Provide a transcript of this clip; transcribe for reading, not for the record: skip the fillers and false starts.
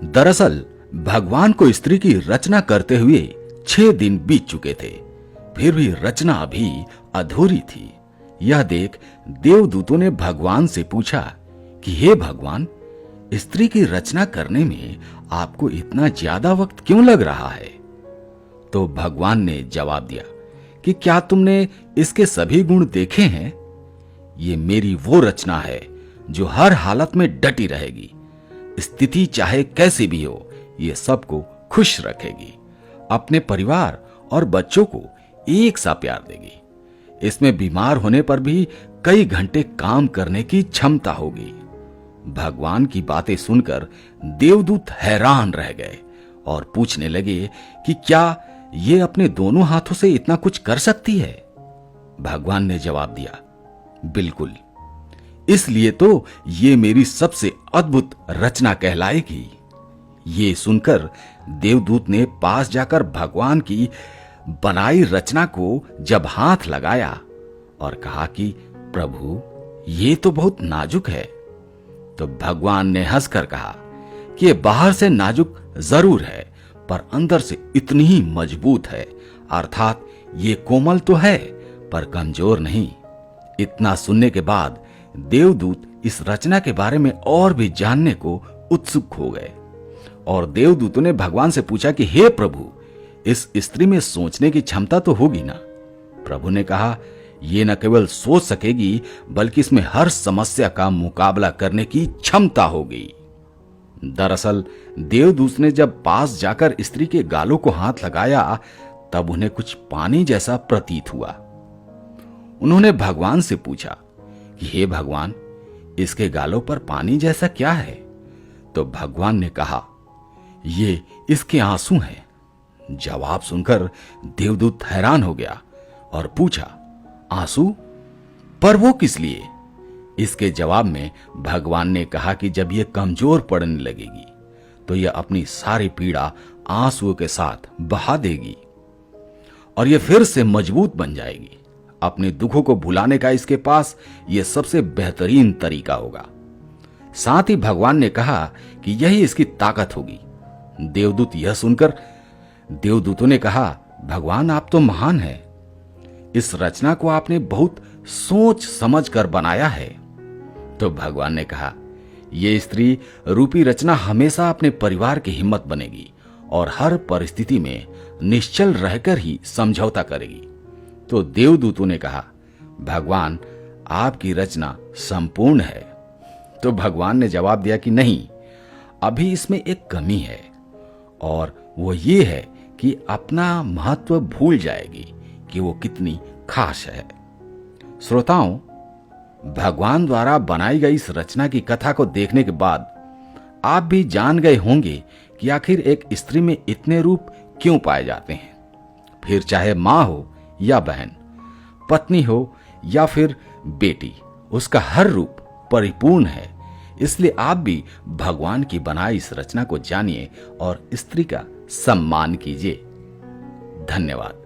दरअसल भगवान को स्त्री की रचना करते हुए 6 दिन बीत चुके थे, फिर भी रचना अभी अधूरी थी। यह देख देवदूतों ने भगवान से पूछा कि हे भगवान, स्त्री की रचना करने में आपको इतना ज्यादा वक्त क्यों लग रहा है? तो भगवान ने जवाब दिया कि क्या तुमने इसके सभी गुण देखे हैं? ये मेरी वो रचना है जो हर हालत में डटी रहेगी। स्थिति चाहे कैसी भी हो, ये सबको खुश रखेगी, अपने परिवार और बच्चों को एक सा प्यार देगी। इसमें बीमार होने पर भी कई घंटे काम करने की क्षमता होगी। भगवान की बातें सुनकर देवदूत हैरान रह गए और पूछने लगे कि क्या ये अपने दोनों हाथों से इतना कुछ कर सकती है? भगवान ने जवाब दिया, बिल्कुल, इसलिए तो ये मेरी सबसे अद्भुत रचना कहलाएगी। ये सुनकर देवदूत ने पास जाकर भगवान की बनाई रचना को जब हाथ लगाया और कहा कि प्रभु, ये तो बहुत नाजुक है, तो भगवान ने हंसकर कहा कि ये बाहर से नाजुक जरूर है, पर अंदर से इतनी ही मजबूत है, अर्थात ये कोमल तो है पर कमजोर नहीं। इतना सुनने के बाद देवदूत इस रचना के बारे में और भी जानने को उत्सुक हो गए और देवदूतों ने भगवान से पूछा कि हे प्रभु, इस स्त्री में सोचने की क्षमता तो होगी ना? प्रभु ने कहा, ये न केवल सोच सकेगी बल्कि इसमें हर समस्या का मुकाबला करने की क्षमता होगी। दरअसल देवदूत ने जब पास जाकर स्त्री के गालों को हाथ लगाया तब उन्हें कुछ पानी जैसा प्रतीत हुआ। उन्होंने भगवान से पूछा कि हे भगवान, इसके गालों पर पानी जैसा क्या है? तो भगवान ने कहा, ये इसके आंसू हैं। जवाब सुनकर देवदूत हैरान हो गया और पूछा, आंसू? पर वो किस लिए? इसके जवाब में भगवान ने कहा कि जब ये कमजोर पड़ने लगेगी तो यह अपनी सारी पीड़ा आंसुओं के साथ बहा देगी और यह फिर से मजबूत बन जाएगी। अपने दुखों को भुलाने का इसके पास यह सबसे बेहतरीन तरीका होगा। साथ ही भगवान ने कहा कि यही इसकी ताकत होगी। देवदूत यह सुनकर देवदूतों ने कहा, भगवान, आप तो महान हैं। इस रचना को आपने बहुत सोच समझ कर बनाया है। तो भगवान ने कहा, यह स्त्री रूपी रचना हमेशा अपने परिवार की हिम्मत बनेगी और हर परिस्थिति में निश्चल रहकर ही समझौता करेगी। तो देवदूतों ने कहा, भगवान, आपकी रचना संपूर्ण है। तो भगवान ने जवाब दिया कि नहीं, अभी इसमें एक कमी है और वो ये है कि अपना महत्व भूल जाएगी कि वो कितनी खास है। श्रोताओं, भगवान द्वारा बनाई गई इस रचना की कथा को देखने के बाद आप भी जान गए होंगे कि आखिर एक स्त्री में इतने रूप क्यों पाए जाते हैं। फिर चाहे मां हो या बहन, पत्नी हो या फिर बेटी, उसका हर रूप परिपूर्ण है। इसलिए आप भी भगवान की बनाई इस रचना को जानिए और स्त्री का सम्मान कीजिए। धन्यवाद।